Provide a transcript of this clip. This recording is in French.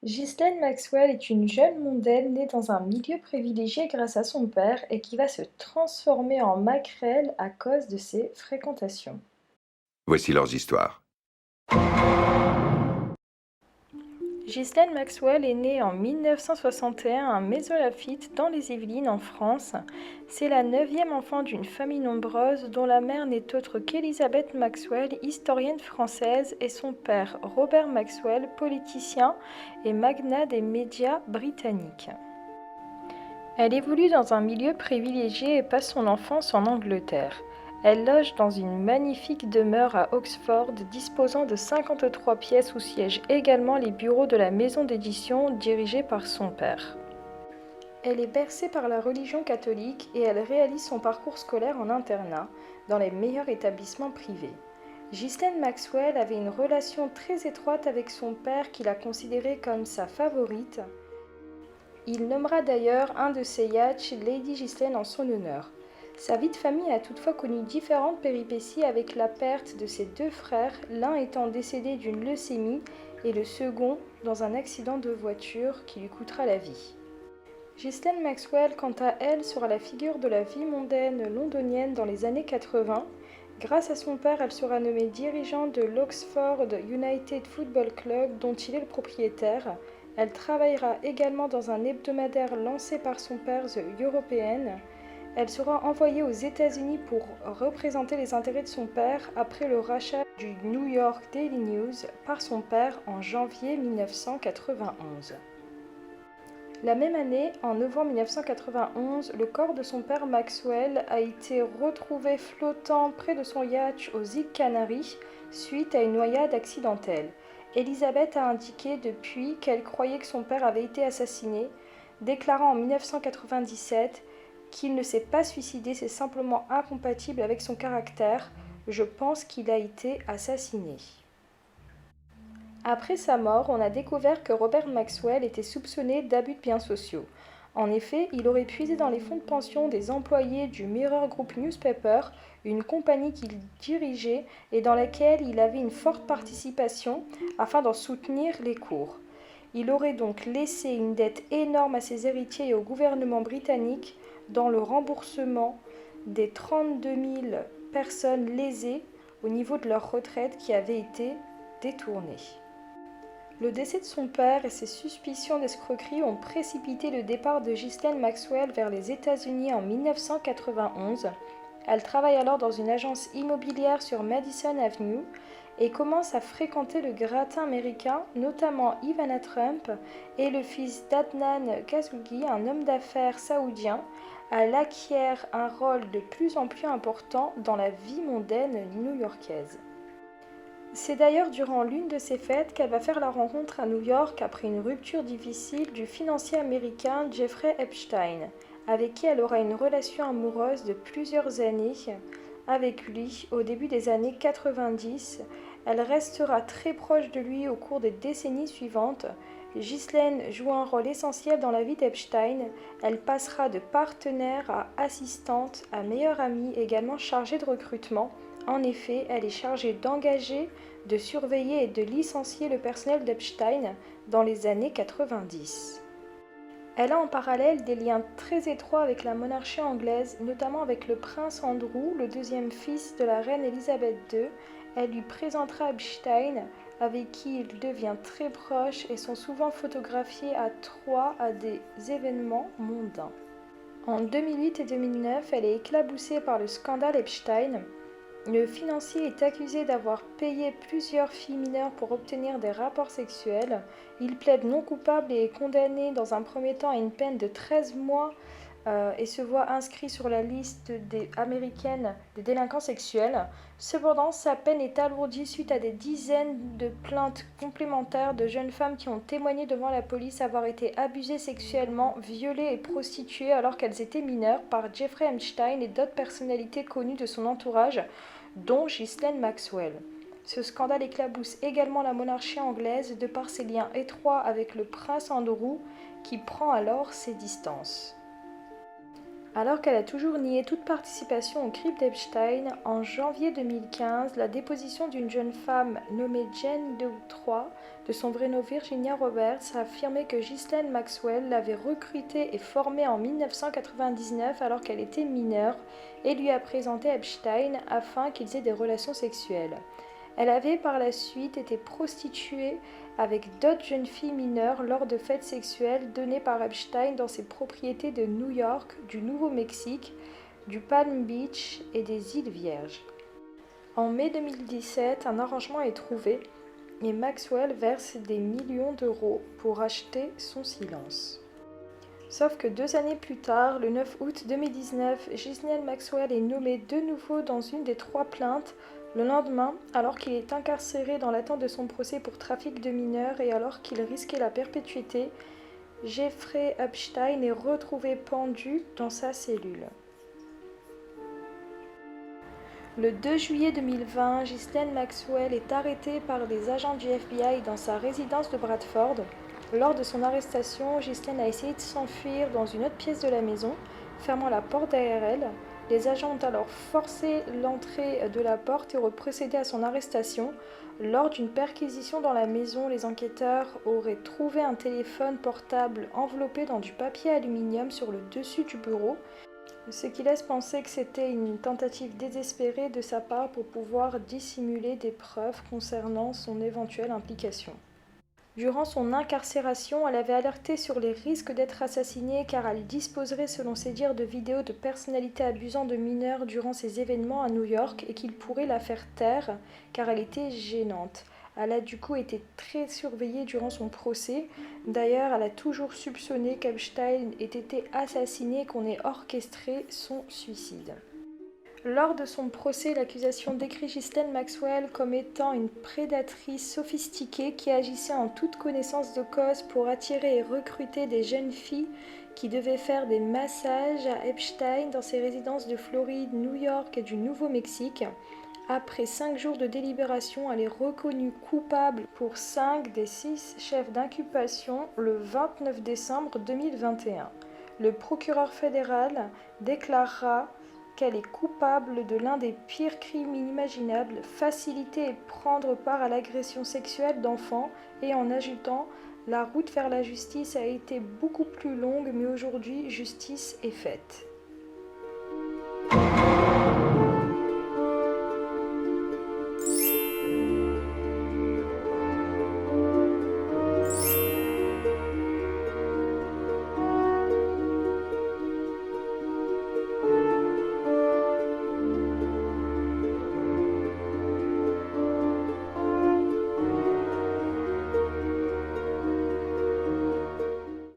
Ghislaine Maxwell est une jeune mondaine née dans un milieu privilégié grâce à son père et qui va se transformer en maquerelle à cause de ses fréquentations. Voici leurs histoires. Ghislaine Maxwell est née en 1961 à Maisons-Laffitte dans les Yvelines en France. C'est la neuvième enfant d'une famille nombreuse dont la mère n'est autre qu'Elizabeth Maxwell, historienne française, et son père Robert Maxwell, politicien et magnat des médias britanniques. Elle évolue dans un milieu privilégié et passe son enfance en Angleterre. Elle loge dans une magnifique demeure à Oxford disposant de 53 pièces où siègent également les bureaux de la maison d'édition dirigée par son père. Elle est bercée par la religion catholique et elle réalise son parcours scolaire en internat dans les meilleurs établissements privés. Ghislaine Maxwell avait une relation très étroite avec son père qui la considérait comme sa favorite. Il nommera d'ailleurs un de ses yachts Lady Ghislaine en son honneur. Sa vie de famille a toutefois connu différentes péripéties avec la perte de ses deux frères, l'un étant décédé d'une leucémie et le second dans un accident de voiture qui lui coûtera la vie. Ghislaine Maxwell, quant à elle, sera la figure de la vie mondaine londonienne dans les années 80. Grâce à son père, elle sera nommée dirigeante de l'Oxford United Football Club dont il est le propriétaire. Elle travaillera également dans un hebdomadaire lancé par son père, The European. Elle sera envoyée aux États-Unis pour représenter les intérêts de son père après le rachat du New York Daily News par son père en janvier 1991. La même année, en novembre 1991, le corps de son père Maxwell a été retrouvé flottant près de son yacht aux îles Canaries suite à une noyade accidentelle. Elizabeth a indiqué depuis qu'elle croyait que son père avait été assassiné, déclarant en 1997 qu'il ne s'est pas suicidé, c'est simplement incompatible avec son caractère. Je pense qu'il a été assassiné. Après sa mort, on a découvert que Robert Maxwell était soupçonné d'abus de biens sociaux. En effet, il aurait puisé dans les fonds de pension des employés du Mirror Group Newspaper, une compagnie qu'il dirigeait et dans laquelle il avait une forte participation afin d'en soutenir les cours. Il aurait donc laissé une dette énorme à ses héritiers et au gouvernement britannique dans le remboursement des 32 000 personnes lésées au niveau de leur retraite qui avaient été détournées. Le décès de son père et ses suspicions d'escroquerie ont précipité le départ de Ghislaine Maxwell vers les États-Unis en 1991. Elle travaille alors dans une agence immobilière sur Madison Avenue et commence à fréquenter le gratin américain, notamment Ivana Trump et le fils d'Adnan Khashoggi, un homme d'affaires saoudien. Elle acquiert un rôle de plus en plus important dans la vie mondaine new-yorkaise. C'est d'ailleurs durant l'une de ces fêtes qu'elle va faire la rencontre à New York après une rupture difficile du financier américain Jeffrey Epstein, avec qui elle aura une relation amoureuse de plusieurs années. Avec lui, au début des années 90, elle restera très proche de lui au cours des décennies suivantes. Ghislaine joue un rôle essentiel dans la vie d'Epstein. Elle passera de partenaire à assistante à meilleure amie, également chargée de recrutement. En effet, elle est chargée d'engager, de surveiller et de licencier le personnel d'Epstein dans les années 90. Elle a en parallèle des liens très étroits avec la monarchie anglaise, notamment avec le prince Andrew, le deuxième fils de la reine Elisabeth II. Elle lui présentera Epstein, avec qui il devient très proche et sont souvent photographiés à trois à des événements mondains. En 2008 et 2009, elle est éclaboussée par le scandale Epstein. Le financier est accusé d'avoir payé plusieurs filles mineures pour obtenir des rapports sexuels. Il plaide non coupable et est condamné dans un premier temps à une peine de 13 mois et se voit inscrit sur la liste américaine des délinquants sexuels. Cependant, sa peine est alourdie suite à des dizaines de plaintes complémentaires de jeunes femmes qui ont témoigné devant la police avoir été abusées sexuellement, violées et prostituées alors qu'elles étaient mineures par Jeffrey Epstein et d'autres personnalités connues de son entourage, dont Ghislaine Maxwell. Ce scandale éclabousse également la monarchie anglaise de par ses liens étroits avec le prince Andrew qui prend alors ses distances. Alors qu'elle a toujours nié toute participation au crime d'Epstein, en janvier 2015, la déposition d'une jeune femme nommée Jane Doe III, de son vrai nom Virginia Roberts, a affirmé que Ghislaine Maxwell l'avait recrutée et formée en 1999 alors qu'elle était mineure et lui a présenté Epstein afin qu'ils aient des relations sexuelles. Elle avait par la suite été prostituée avec d'autres jeunes filles mineures lors de fêtes sexuelles données par Epstein dans ses propriétés de New York, du Nouveau-Mexique, du Palm Beach et des îles Vierges. En mai 2017, un arrangement est trouvé et Maxwell verse des millions d'euros pour acheter son silence. Sauf que 2 années plus tard, le 9 août 2019, Ghislaine Maxwell est nommée de nouveau dans une des 3 plaintes. Le lendemain, alors qu'il est incarcéré dans l'attente de son procès pour trafic de mineurs et alors qu'il risquait la perpétuité, Jeffrey Epstein est retrouvé pendu dans sa cellule. Le 2 juillet 2020, Ghislaine Maxwell est arrêtée par des agents du FBI dans sa résidence de Bradford. Lors de son arrestation, Ghislaine a essayé de s'enfuir dans une autre pièce de la maison, fermant la porte derrière elle. Les agents ont alors forcé l'entrée de la porte et auraient procédé à son arrestation. Lors d'une perquisition dans la maison, les enquêteurs auraient trouvé un téléphone portable enveloppé dans du papier aluminium sur le dessus du bureau, ce qui laisse penser que c'était une tentative désespérée de sa part pour pouvoir dissimuler des preuves concernant son éventuelle implication. Durant son incarcération, elle avait alerté sur les risques d'être assassinée car elle disposerait selon ses dires de vidéos de personnalités abusant de mineurs durant ces événements à New York et qu'il pourrait la faire taire car elle était gênante. Elle a du coup été très surveillée durant son procès. D'ailleurs, elle a toujours soupçonné qu'Epstein ait été assassiné et qu'on ait orchestré son suicide. Lors de son procès, l'accusation décrit Ghislaine Maxwell comme étant une prédatrice sophistiquée qui agissait en toute connaissance de cause pour attirer et recruter des jeunes filles qui devaient faire des massages à Epstein dans ses résidences de Floride, New York et du Nouveau-Mexique. Après 5 jours de délibération, elle est reconnue coupable pour 5 des 6 chefs d'inculpation le 29 décembre 2021. Le procureur fédéral déclarera qu'elle est coupable de l'un des pires crimes inimaginables, faciliter et prendre part à l'agression sexuelle d'enfants, et en ajoutant « La route vers la justice a été beaucoup plus longue, mais aujourd'hui, justice est faite ».